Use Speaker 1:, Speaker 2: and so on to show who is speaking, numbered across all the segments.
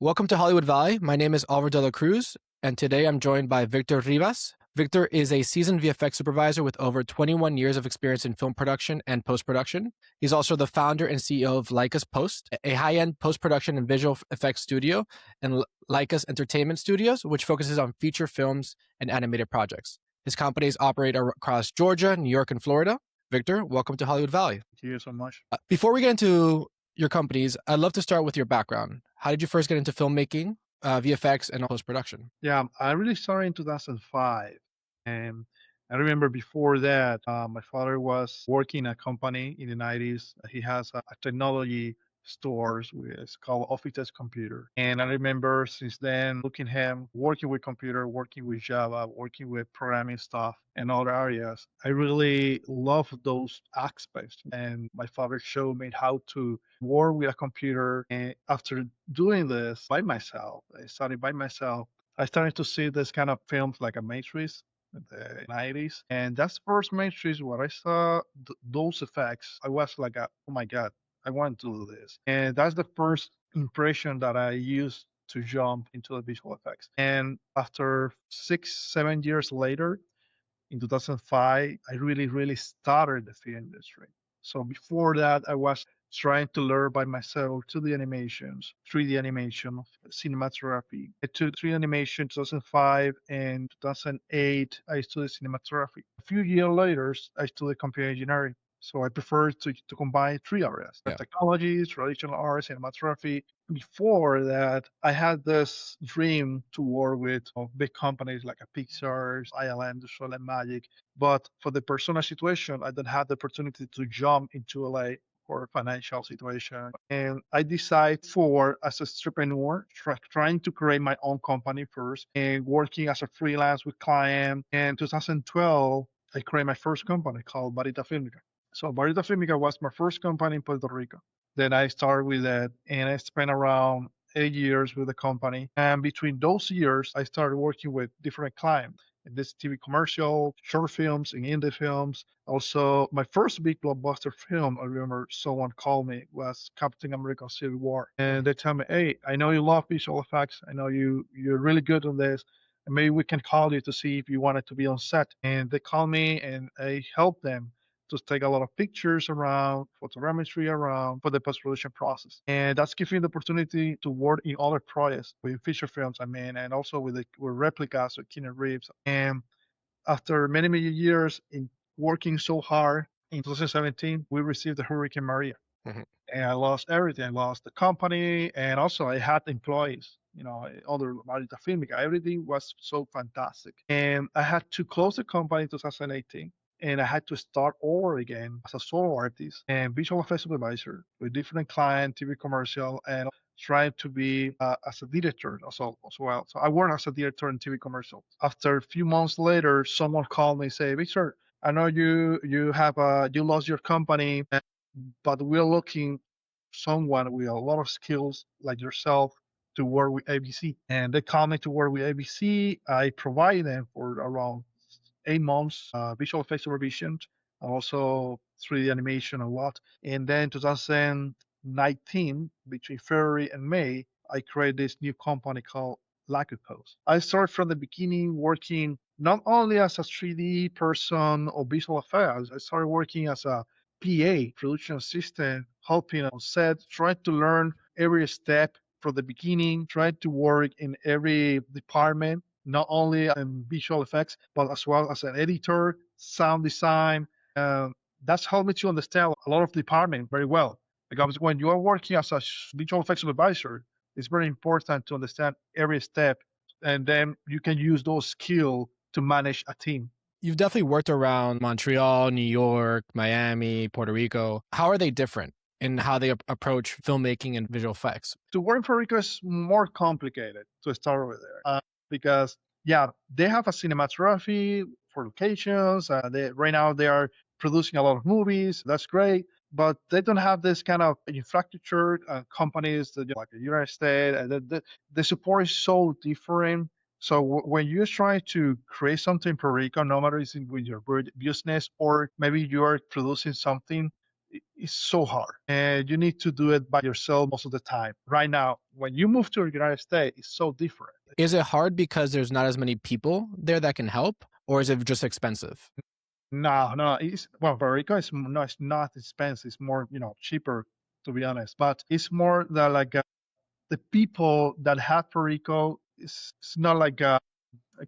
Speaker 1: Welcome to Hollywood Valley. My name is Alvaro Cruz, and today I'm joined by Victor Rivas. Victor is a seasoned VFX supervisor with over 21 years of experience in film production and post-production. He's also the founder and CEO of Lacus Post, a high-end post-production and visual effects studio, and Lacus Entertainment Studios, which focuses on feature films and animated projects. His companies operate across Georgia, New York, and Florida. Victor, welcome to Hollywood Valley.
Speaker 2: Thank you so much.
Speaker 1: Before we get into your companies, I'd love to start with your background. How did you first get into filmmaking, VFX, and post-production?
Speaker 2: Yeah, I really started in 2005. And I remember before that, my father was working in a company in the 90s. He has a technology stores with it's called Office Computer. And I remember since then looking him working with computer, working with Java, working with programming stuff and other areas. I really love those aspects. And my father showed me how to work with a computer. And after doing this by myself, I started by myself. I started to see this kind of films like a Matrix in the 90s. And that's first Matrix where I saw those effects. I was like, oh my God, I want to do this. And that's the first impression that I used to jump into the visual effects. And after 6, 7 years later, in 2005, I really started the film industry. So before that, I was trying to learn by myself 2D animations, 3D animation, cinematography. I took 3D animation 2005 and 2008, I studied cinematography. A few years later, I studied computer engineering. So I prefer to combine three areas,
Speaker 1: Yeah.
Speaker 2: technology, traditional art, cinematography. Before that, I had this dream to work with big companies like a Pixar, ILM, Visual and Magic. But for the personal situation, I didn't have the opportunity to jump into LA for financial situation. And I decided for as a entrepreneur, trying to create my own company first and working as a freelance with client. In 2012, I created my first company called Barita Filmica. So Barita Filmica was my first company in Puerto Rico. Then I started with that and I spent around 8 years with the company. And between those years, I started working with different clients. In this TV commercial, short films, and indie films. Also, my first big blockbuster film, I remember someone called me, was Captain America Civil War. And they tell me, hey, I know you love visual effects. I know you're really good on this. And maybe we can call you to see if you wanted to be on set. And they called me and I helped them to take a lot of pictures around, photogrammetry around for the post-production process. And that's giving the opportunity to work in other projects with feature films, and also with replicas with Keanu Reeves. And after many years in working so hard, in 2017, we received the Hurricane Maria.
Speaker 1: Mhm.
Speaker 2: And I lost everything. I lost the company, and also I had employees, other Marita Filmica. Everything was so fantastic. And I had to close the company in 2018 and I had to start over again as a solo artist and visual effects supervisor with different client, TV commercial, and trying to be as a director as well. So I worked as a director in TV commercials. After a few months later, someone called me and say, Victor, I know you lost your company, but we're looking someone with a lot of skills like yourself to work with ABC. And they called me to work with ABC. I provide them for around 8 months, visual effects supervision, also 3D animation a lot. And then 2019, between February and May, I created this new company called Lacus Post. I started from the beginning working not only as a 3D person or visual effects, I started working as a PA, production assistant, helping on set, trying to learn every step from the beginning, trying to work in every department, not only in visual effects, but as well as an editor, sound design. That's helped me to understand a lot of department very well. Because when you are working as a visual effects supervisor, it's very important to understand every step, and then you can use those skills to manage a team.
Speaker 1: You've definitely worked around Montreal, New York, Miami, Puerto Rico. How are they different in how they approach filmmaking and visual effects?
Speaker 2: To work in Puerto Rico is more complicated to start with there because yeah, they have a cinematography for locations. Right now they are producing a lot of movies. That's great, but they don't have this kind of infrastructure companies that like the United States. The support is so different. So when you're trying to create something in Puerto Rico, no matter it's with your business or maybe you are producing something, is so hard, and you need to do it by yourself most of the time. Right now, when you move to the United States, it's so different.
Speaker 1: Is it hard because there's not as many people there that can help, or is it just expensive?
Speaker 2: No, no, it's well, Puerto Rico is no, it's not expensive. It's more, cheaper to be honest. But it's more that like the people that have Puerto Rico is it's not like I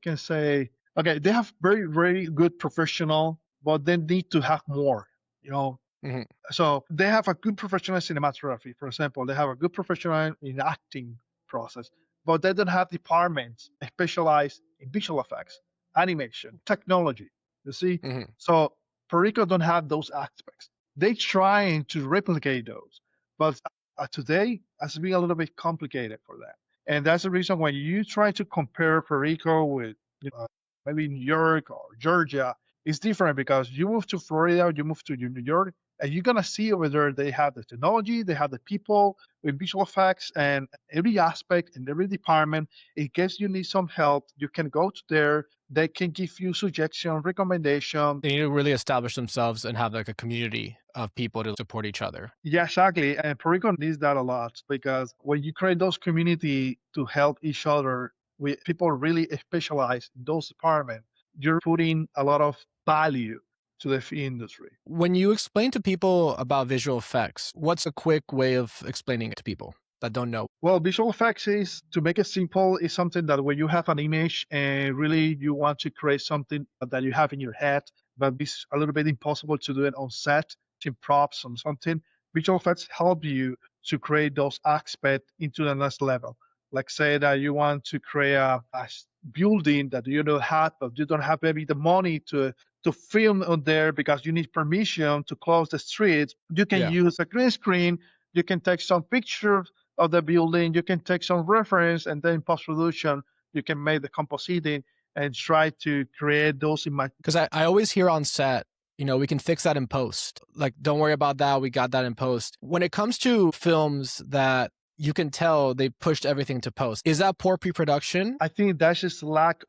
Speaker 2: can say, okay, they have very, very good professional, but they need to have more, you know.
Speaker 1: Mhm.
Speaker 2: So they have a good professional in cinematography, for example. They have a good professional in acting process, but they don't have departments specialized in visual effects, animation, technology. You see,
Speaker 1: Mhm.
Speaker 2: so Puerto Rico don't have those aspects. They trying to replicate those, but today has been a little bit complicated for that. And that's the reason when you try to compare Puerto Rico with maybe New York or Georgia, it's different because you move to Florida, you move to New York, and you're gonna see over there they have the technology, they have the people with visual effects, and every aspect in every department. In case you need some help, you can go to there. They can give you suggestion, recommendation.
Speaker 1: They need to really establish themselves and have like a community of people to support each other.
Speaker 2: Yeah, exactly. And Puerto Rico needs that a lot because when you create those community to help each other, with people really specialize in those departments, you're putting a lot of value to the film industry.
Speaker 1: When you explain to people about visual effects, what's a quick way of explaining it to people that don't know?
Speaker 2: Well, visual effects is, to make it simple, is something that when you have an image and really you want to create something that you have in your head, but it's a little bit impossible to do it on set, in props or something, visual effects help you to create those aspects into the next level. Like say that you want to create a building that you don't have, but you don't have maybe the money to film on there because you need permission to close the streets. You can
Speaker 1: Yeah.
Speaker 2: use a green screen. You can take some pictures of the building. You can take some reference, and then post production, you can make the compositing and try to create those
Speaker 1: Because I always hear on set, we can fix that in post. Like, don't worry about that. We got that in post. When it comes to films that you can tell they pushed everything to post, is that poor pre production?
Speaker 2: I think that's just lack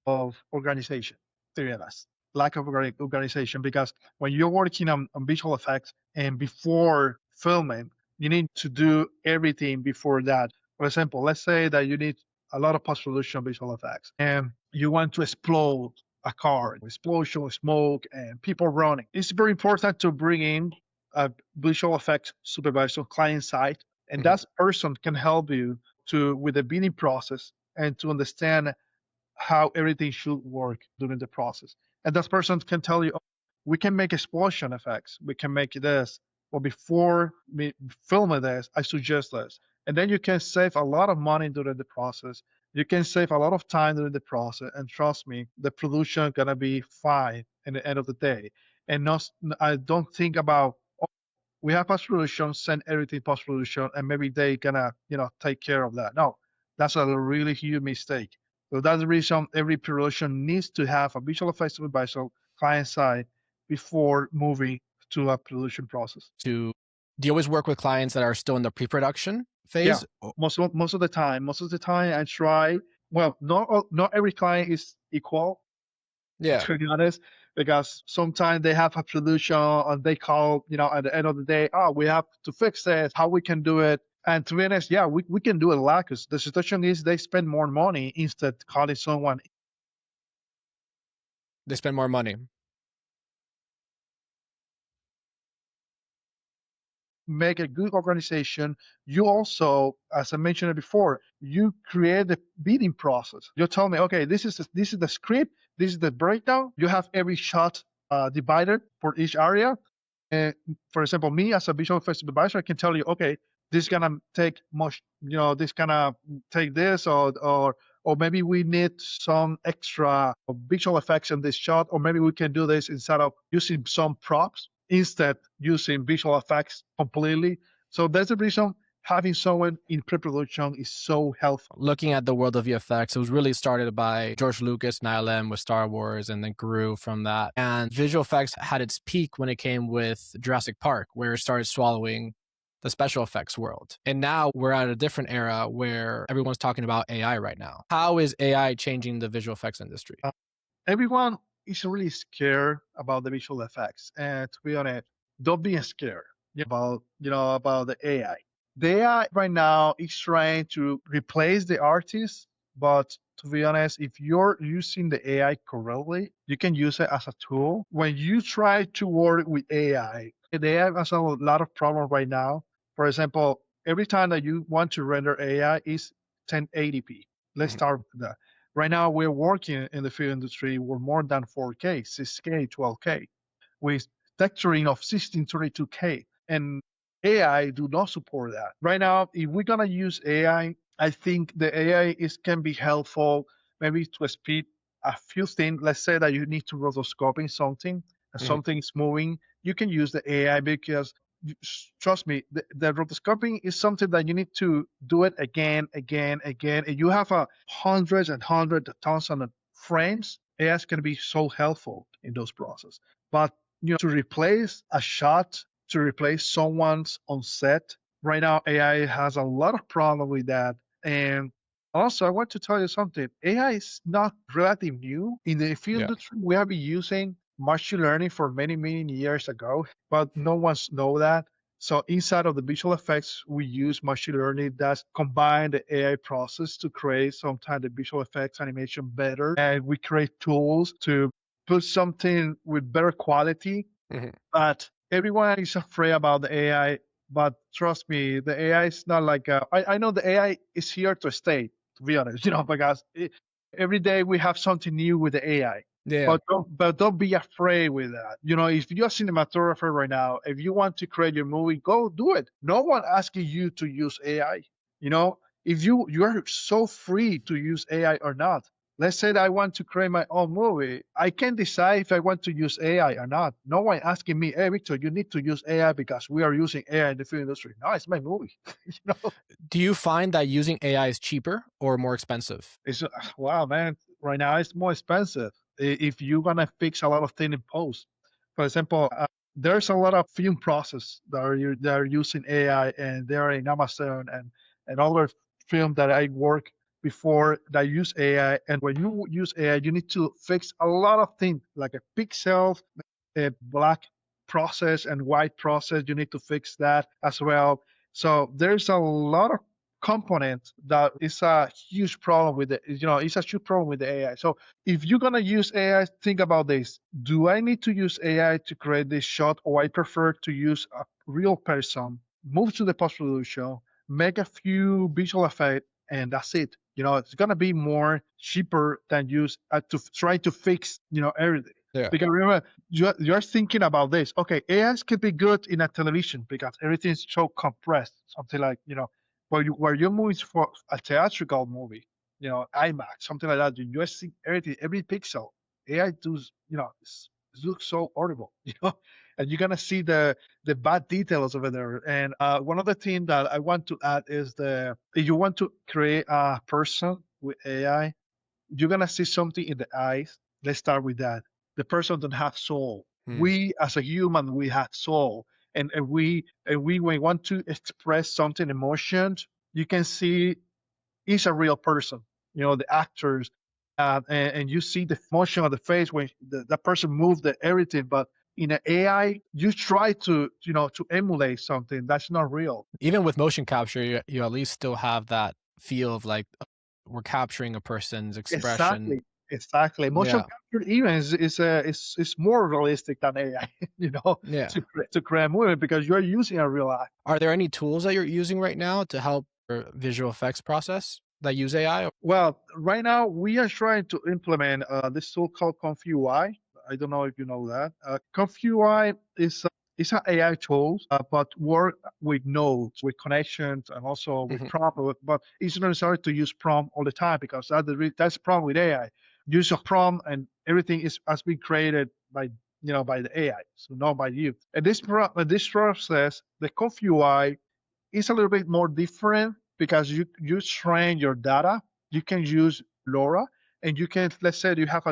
Speaker 2: of organization, to be honest. Lack of organization because when you're working on visual effects and before filming, you need to do everything before that. For example, let's say that you need a lot of post production visual effects and you want to explode a car, explosion, smoke, and people running. It's very important to bring in a visual effects supervisor client side, and
Speaker 1: Mhm.
Speaker 2: that person can help you to with the bidding process and to understand how everything should work during the process. And that person can tell you, oh, we can make explosion effects, we can make this, but before me filming this, I suggest this. And then you can save a lot of money during the process. You can save a lot of time during the process, and trust me, the production gonna be fine in the end of the day. And not, I don't think about we have post production, send everything post production, and maybe they gonna take care of that. No, that's a really huge mistake. So that's the reason every production needs to have a visual effects supervisor client side before moving to a production process.
Speaker 1: Do you always work with clients that are still in the pre production
Speaker 2: Yeah,
Speaker 1: phase?
Speaker 2: most of the time I try. Well, not every client is equal,
Speaker 1: Yeah.
Speaker 2: to be honest, because sometimes they have a solution and they call, at the end of the day, oh, we have to fix this, how we can do it. And to be honest, yeah, we can do it Lacus. The situation is they spend more money instead calling someone,
Speaker 1: They spend more money.
Speaker 2: make a good organization. You also, as I mentioned before, you create the bidding process. You tell me, okay, this is the script, this is the breakdown. You have every shot divided for each area. And for example, me as a visual effects supervisor, I can tell you, okay, this is gonna take much, this gonna take this, or maybe we need some extra visual effects in this shot, or maybe we can do this instead of using some props, instead using visual effects completely. So that's the reason having someone in pre-production is so helpful.
Speaker 1: Looking at the world of VFX, it was really started by George Lucas and ILM with Star Wars and then grew from that. And visual effects had its peak when it came with Jurassic Park, where it started swallowing the special effects world. And now we're at a different era where everyone's talking about AI right now. How is AI changing the visual effects industry?
Speaker 2: Everyone is really scared about the visual effects. And to be honest, don't be scared. about the AI. The AI right now is trying to replace the artist, but to be honest, if you're using the AI correctly, you can use it as a tool. When you try to work with AI, the AI has a lot of problems right now. For example, every time that you want to render AI is 1080p. Let's
Speaker 1: Mhm.
Speaker 2: start with that. Right now, we're working in the film industry with more than 4K, 6K, 12K, with texturing of 1632K. And AI do not support that. Right now, if we're gonna use AI, I think the AI can be helpful maybe to speed a few things. Let's say that you need to rotoscoping something and
Speaker 1: Mhm.
Speaker 2: something's moving. You can use the AI because trust me, the rotoscoping is something that you need to do it again, again, again. And you have hundreds and hundreds of thousands of frames. AI is going to be so helpful in those processes. But to replace a shot, to replace someone's on set, right now AI has a lot of problem with that. And also, I want to tell you something. AI is not relatively new in the film
Speaker 1: Yeah.
Speaker 2: industry. We have been using machine learning for many, many years ago, but no one's know that. So inside of the visual effects, we use machine learning that combine the AI process to create sometimes the visual effects animation better. And we create tools to put something with better quality.
Speaker 1: Mhm.
Speaker 2: But everyone is afraid about the AI. But trust me, the AI is not like I know the AI is here to stay. To be honest, because every day we have something new with the AI.
Speaker 1: Yeah.
Speaker 2: But don't be afraid with that. If you're a cinematographer right now, if you want to create your movie, go do it. No one asking you to use AI. If you are so free to use AI or not. Let's say that I want to create my own movie. I can decide if I want to use AI or not. No one asking me, hey, Victor, you need to use AI because we are using AI in the film industry. No, it's my movie. you know,
Speaker 1: Do you find that using AI is cheaper or more expensive?
Speaker 2: it's wow, man. Right now, it's more expensive if you're gonna fix a lot of things in post. For example, there's a lot of film process that are using AI, and they're in Amazon and other film that I work before that use AI. And when you use AI, you need to fix a lot of things like a pixel, a black process and white process. You need to fix that as well. So there's a lot of component that is a huge problem with it. It's a huge problem with the AI. So if you're gonna use AI, think about this. Do I need to use AI to create this shot, or I prefer to use a real person, move to the post-production, make a few visual effects, and that's it. It's gonna be more cheaper than use to try to fix, everything.
Speaker 1: Yeah.
Speaker 2: Because remember, you're thinking about this. Okay, AI could be good in a television because everything's so compressed. Something like, where you're moving for a theatrical movie, IMAX, something like that, you just see everything, every pixel. AI does, it looks so horrible, and you're gonna see the bad details over there. And one of the things that I want to add is if you want to create a person with AI, you're gonna see something in the eyes. Let's start with that. The person don't have soul.
Speaker 1: Mm.
Speaker 2: We as a human, we have soul, and we when we want to express something emotions, you can see it's a real person. The actors, and you see the emotion of the face when that person moves the everything. But in an AI, you try to emulate something that's not real.
Speaker 1: Even with motion capture, you at least still have that feel of like we're capturing a person's expression.
Speaker 2: Exactly. Exactly. Motion
Speaker 1: Yeah.
Speaker 2: capture even is more realistic than AI,
Speaker 1: Yeah.
Speaker 2: to create a movie because you're using a real actor.
Speaker 1: Are there any tools that you're using right now to help your visual effects process that use AI?
Speaker 2: Well, right now we are trying to implement this tool called ConfUI. I don't know if you know that. ConfUI is an AI tool, but work with nodes, with connections, and also with
Speaker 1: Mhm.
Speaker 2: prompt. But it's not necessary to use prompt all the time because that's the problem with AI. Use of prompt and everything has been created by the AI, so not by you. And this process, the ConfUI it's a little bit more different because you train your data. You can use LoRa, and you can, let's say you have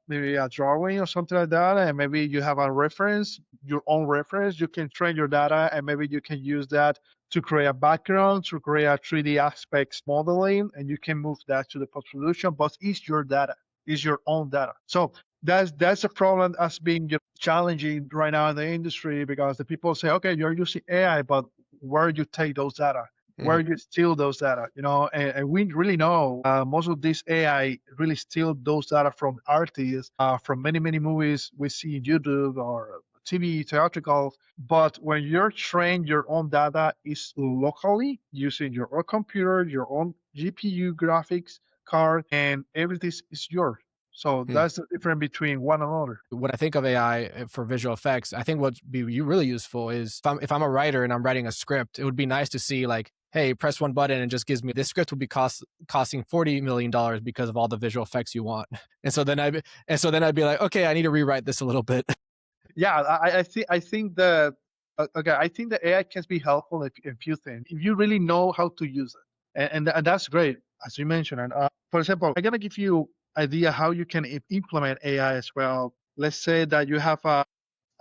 Speaker 2: maybe a drawing or something like that, and maybe you have a reference, your own reference. You can train your data, and maybe you can use that to create a background, to create a 3D aspects modeling, and you can move that to the post production. But it's your data, it's your own data. So that's a problem that's being challenging right now in the industry because the people say, okay, you're using AI, but where you take those data,
Speaker 1: Mhm.
Speaker 2: where you steal those data, and we really know most of this AI really steal those data from artists, from many movies we see in YouTube or TV, theatricals. But when you're trained, your own data is locally using your own computer, your own GPU graphics card, and everything is yours. So
Speaker 1: Hmm.
Speaker 2: that's the difference between one another.
Speaker 1: When I think of AI for visual effects, I think what'd be really useful is if I'm a writer and I'm writing a script, it would be nice to see like, hey, press one button and it just gives me this script will be costing $40 million because of all the visual effects you want. And so then I'd be like, okay, I need to rewrite this a little bit.
Speaker 2: Yeah, I think the okay, I think the AI can be helpful in few things if you really know how to use it, and that's great as you mentioned. And for example, I'm gonna give you idea how you can implement AI as well. Let's say that you have a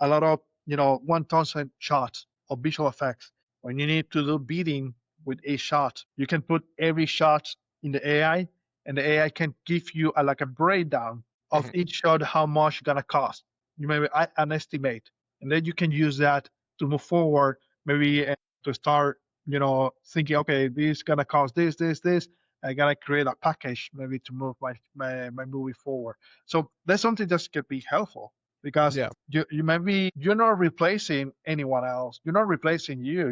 Speaker 2: lot of 1,000 shots of visual effects. When you need to do bidding with a shot, you can put every shot in the AI, and the AI can give you like a breakdown of
Speaker 1: Mhm.
Speaker 2: each shot, how much gonna cost. You maybe an estimate, and then you can use that to move forward. Maybe to start, thinking, okay, this is gonna cost this. I gotta create a package maybe to move my movie forward. So that's something that can be helpful because
Speaker 1: Yeah.
Speaker 2: you maybe you're not replacing anyone else. You're not replacing you.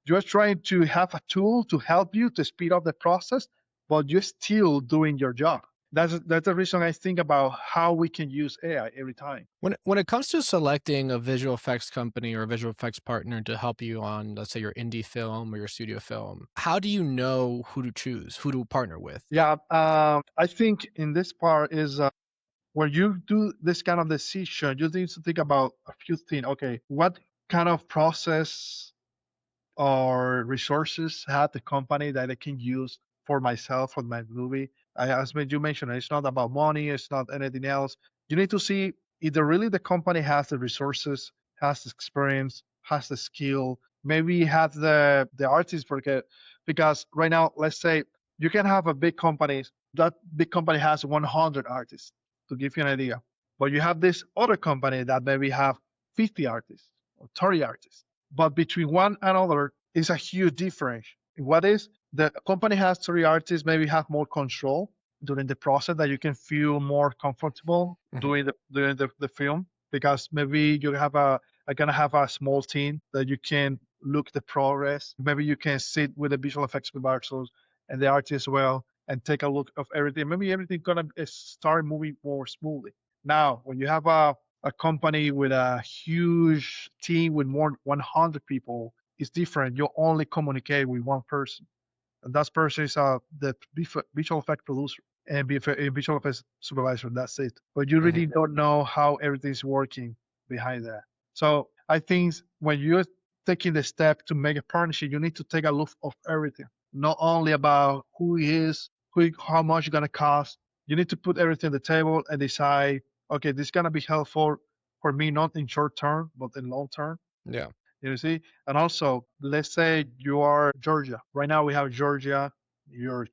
Speaker 2: You're trying to have a tool to help you to speed up the process, but you're still doing your job. That's the reason I think about how we can use AI every time.
Speaker 1: When it comes to selecting a visual effects company or a visual effects partner to help you on, let's say, your indie film or your studio film, how do you know who to choose, who to partner with?
Speaker 2: Yeah, I think in this part is when you do this kind of decision, you need to think about a few things. Okay, what kind of process or resources have the company that I can use for myself for my movie. You mentioned, it's not about money, it's not anything else. You need to see either really the company has the resources, has the experience, has the skill, maybe has the artist because right now, let's say you can have a big company, that big company has 100 artists, to give you an idea. But you have this other company that maybe have 50 artists or 30 artists, but between one and another is a huge difference. What is the company has three artists, maybe have more control during the process that you can feel more comfortable
Speaker 1: Mhm.
Speaker 2: doing the film because maybe you have are gonna have a small team that you can look the progress. Maybe you can sit with the visual effects supervisors and the artists as well and take a look of everything. Maybe everything gonna start moving more smoothly. Now, when you have a company with a huge team with more than 100 people, it's different. You only communicate with one person, and that person is the visual effect producer and visual effects supervisor. That's it. But you
Speaker 1: Mhm.
Speaker 2: really don't know how everything's working behind that. So I think when you're taking the step to make a partnership, you need to take a look of everything, not only about who he is, how much it's gonna cost. You need to put everything on the table and decide, okay, this is gonna be helpful for me, not in short term, but in long term.
Speaker 1: Yeah.
Speaker 2: You see? And also, let's say you are Georgia. Right now we have Georgia, New York.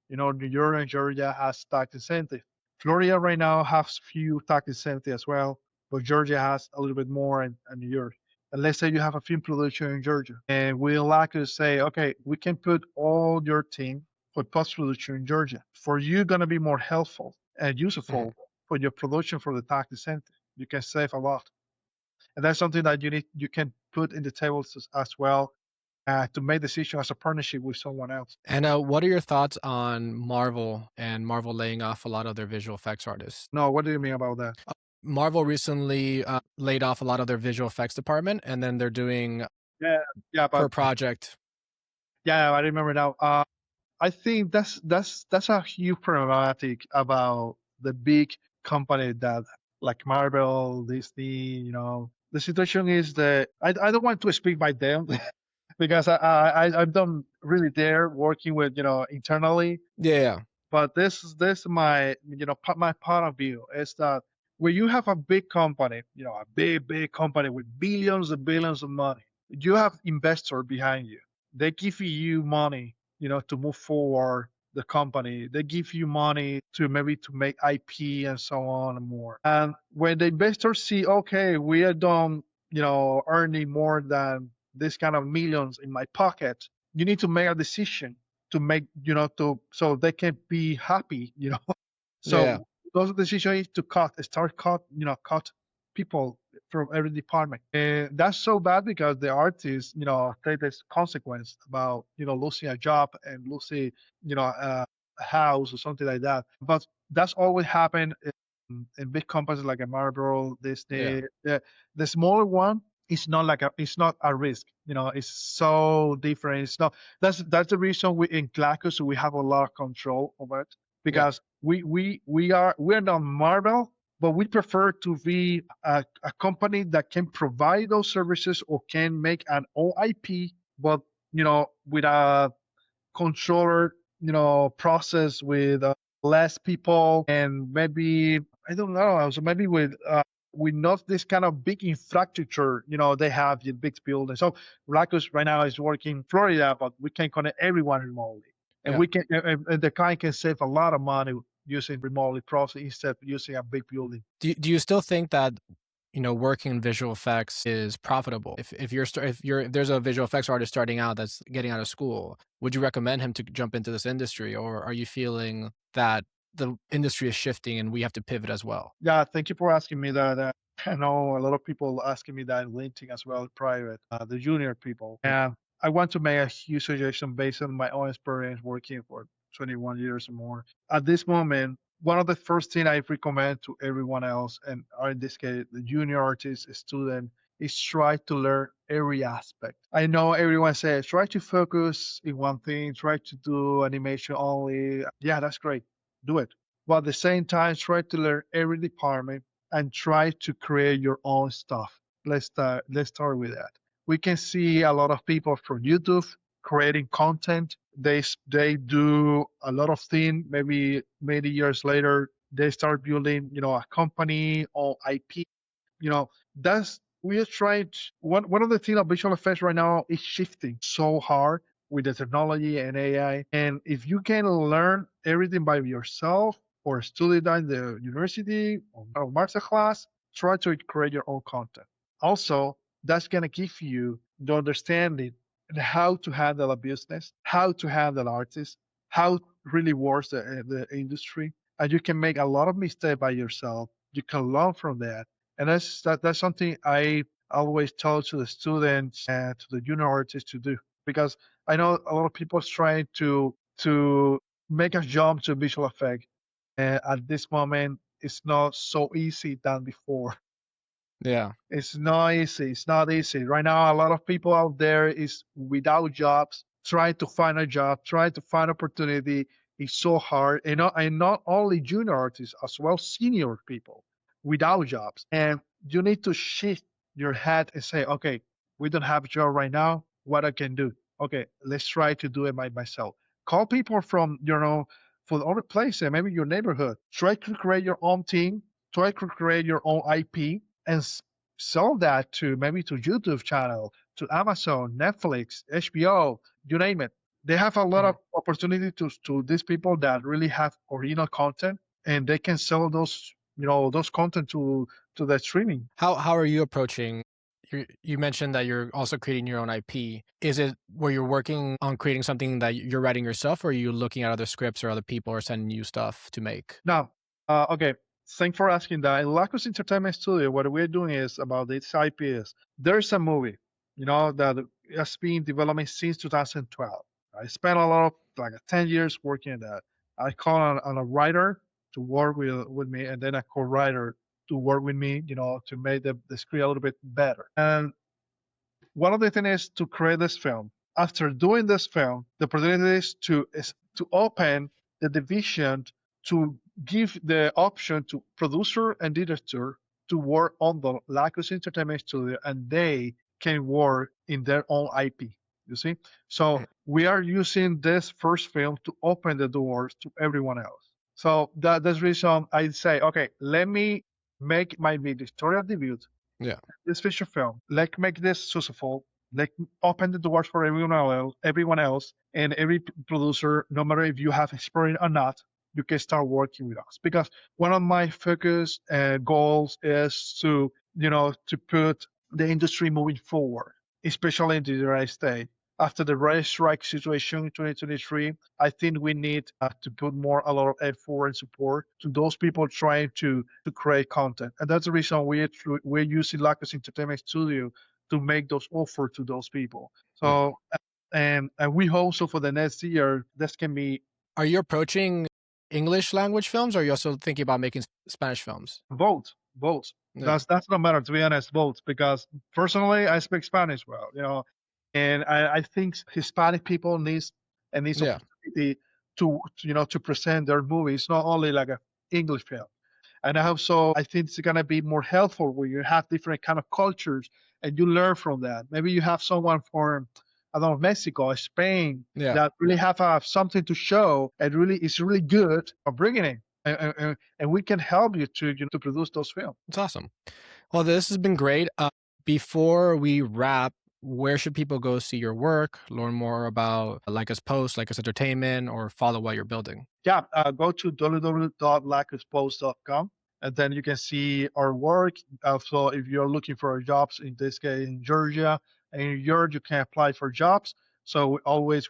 Speaker 2: New York and Georgia has tax incentive. Florida right now has few tax incentive as well, but Georgia has a little bit more and New York. And let's say you have a film production in Georgia, and we'll like to say, okay, we can put all your team for post production in Georgia. For you, gonna be more helpful and
Speaker 1: Mhm.
Speaker 2: useful for your production for the tax incentive. You can save a lot, and that's something that you can put in the tables as well to make decision as a partnership with someone else.
Speaker 1: And what are your thoughts on Marvel and Marvel laying off a lot of their visual effects artists?
Speaker 2: No, what do you mean about that?
Speaker 1: Marvel recently laid off a lot of their visual effects department, and then they're doing
Speaker 2: Yeah, yeah,
Speaker 1: per
Speaker 2: but
Speaker 1: project.
Speaker 2: yeah, I remember now. I think that's a huge problematic about the big company that like Marvel, Disney. The situation is that I don't want to speak by them because I'm not really there working with internally.
Speaker 1: Yeah.
Speaker 2: But this my my point of view is that when you have a big company, a big company with billions and billions of money, you have investor behind you. They give you money, to move forward. the company. They give you money to maybe to make IP and so on and more. And when the investors see, okay, we are done, earning more than this kind of millions in my pocket, you need to make a decision to make, to so they can be happy.
Speaker 1: Yeah.
Speaker 2: So those decision is to cut people from every department. And that's so bad because the artists, take this consequence about, losing a job and losing, a house or something like that. But that's always happened in big companies like a Marlboro,
Speaker 1: Yeah.
Speaker 2: Disney. The smaller one is not it's not a risk. It's so different. It's not. That's the reason we in Lacus we have a lot of control over it
Speaker 1: Yeah.
Speaker 2: because we're not Marvel, but we prefer to be a company that can provide those services or can make an own IP, but with a controller, process with less people and maybe I don't know, so maybe with not this kind of big infrastructure, they have the big buildings. So Lacus right now is working in Florida, but we can connect everyone remotely, and
Speaker 1: Yeah.
Speaker 2: we can and the client can save a lot of money using remotely process instead of using a big building.
Speaker 1: Do you still think that working in visual effects is profitable? If there's a visual effects artist starting out that's getting out of school, would you recommend him to jump into this industry, or are you feeling that the industry is shifting and we have to pivot as well?
Speaker 2: Yeah, thank you for asking me that. I know a lot of people asking me that in LinkedIn as well, private, the junior people.
Speaker 1: Yeah.
Speaker 2: And I want to make a huge suggestion based on my own experience working for 21 years or more. At this moment, one of the first thing I recommend to everyone else, and in this case, the junior artist, student, is try to learn every aspect. I know everyone says try to focus in one thing, try to do animation only. Yeah, that's great. Do it, but at the same time try to learn every department and try to create your own stuff. Let's start with that. We can see a lot of people from YouTube creating content. They do a lot of things. Maybe many years later they start building a company or IP. That's we are trying to, one of the things of visual effects right now is shifting so hard with the technology and AI. And if you can learn everything by yourself or study that in the university or master class, try to create your own content. Also, that's gonna give you the understanding and how to handle a business, how to handle artists, how really works the industry, and you can make a lot of mistakes by yourself. You can learn from that, and that's something I always tell to the students and to the junior artists to do because I know a lot of people trying to make a jump to visual effect, and at this moment it's not so easy than before.
Speaker 1: Yeah.
Speaker 2: It's not easy. It's not easy. Right now, a lot of people out there is without jobs, trying to find a job, trying to find opportunity. It's so hard. And not only junior artists, as well senior people without jobs. And you need to shift your head and say, okay, we don't have a job right now. What I can do? Okay, let's try to do it by myself. Call people from, for other places, maybe your neighborhood. Try to create your own team. Try to create your own IP and sell that to maybe to YouTube channel, to Amazon, Netflix, HBO, you name it. They have a lot of
Speaker 1: Mhm.
Speaker 2: opportunity to these people that really have original content, and they can sell those content to the streaming.
Speaker 1: How are you approaching you mentioned that you're also creating your own IP. Is it where you're working on creating something that you're writing yourself, or are you looking at other scripts or other people are sending you stuff to make?
Speaker 2: Now, okay, thanks for asking that. In Lacus Entertainment Studio, what we're doing is about this IP is there's a movie, that has been developing since 2012. I spent a lot of like 10 years working on that. I call on a writer to work with me and then a co-writer to work with me, to make the script a little bit better. And one of the things is to create this film. After doing this film, the opportunity is to open the division to give the option to producer and director to work on the Lacus Entertainment Studio, and they can work in their own IP. You see, so
Speaker 1: Mm.
Speaker 2: we are using this first film to open the doors to everyone else. So that's the reason I say, okay, let me make my directorial debut
Speaker 1: Yeah.
Speaker 2: this feature film. Let's make this successful. Like open the doors for everyone else, and every producer, no matter if you have experience or not, you can start working with us. Because one of my focus goals is to, to put the industry moving forward, especially in the United States. After the rail strike situation in 2023, I think we need to put a lot of effort and support to those people trying to create content, and that's the reason we're using Lacus Entertainment Studio to make those offers to those people.
Speaker 1: Yeah.
Speaker 2: So, and we hope so for the next year, this can be
Speaker 1: Are you approaching English language films, or are you also thinking about making Spanish films?
Speaker 2: both, both.
Speaker 1: Yeah.
Speaker 2: That's no matter, to be honest, both. Because personally, I speak Spanish well, and I think Hispanic people needs
Speaker 1: Yeah.
Speaker 2: opportunity to present their movies, not only like a English film. And also, I think it's gonna be more helpful when you have different kind of cultures and you learn from that. Maybe you have someone from, I don't know, Mexico or Spain
Speaker 1: Yeah.
Speaker 2: that really have something to show and really is really good for bringing it. And we can help you to produce those films.
Speaker 1: It's awesome. Well, this has been great. Before we wrap, where should people go see your work, learn more about Lacus Post, Lacus Entertainment, or follow what you're building?
Speaker 2: Yeah, go to www.lacuspost.com, and then you can see our work. So if you're looking for jobs, in this case in Georgia and in Europe, you can apply for jobs. So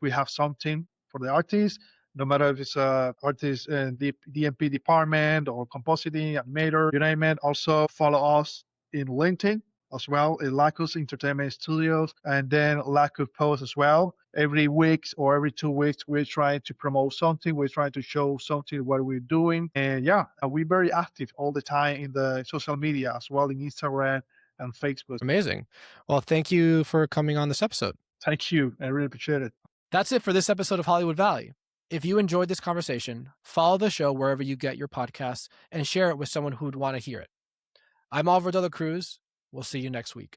Speaker 2: we have something for the artists, no matter if it's a artist in the DMP department or compositing, animator, you name it. Also follow us in LinkedIn as well, in Lacus Entertainment Studios, and then Lacus Post as well. Every week or every 2 weeks, we're trying to promote something. We're trying to show something what we're doing, and yeah, we're very active all the time in the social media as well, in Instagram and Facebook.
Speaker 1: Amazing. Well, thank you for coming on this episode.
Speaker 2: Thank you. I really appreciate it.
Speaker 1: That's it for this episode of Hollywood Valley. If you enjoyed this conversation, follow the show wherever you get your podcasts and share it with someone who'd want to hear it. I'm Alvaro Cruz. We'll see you next week.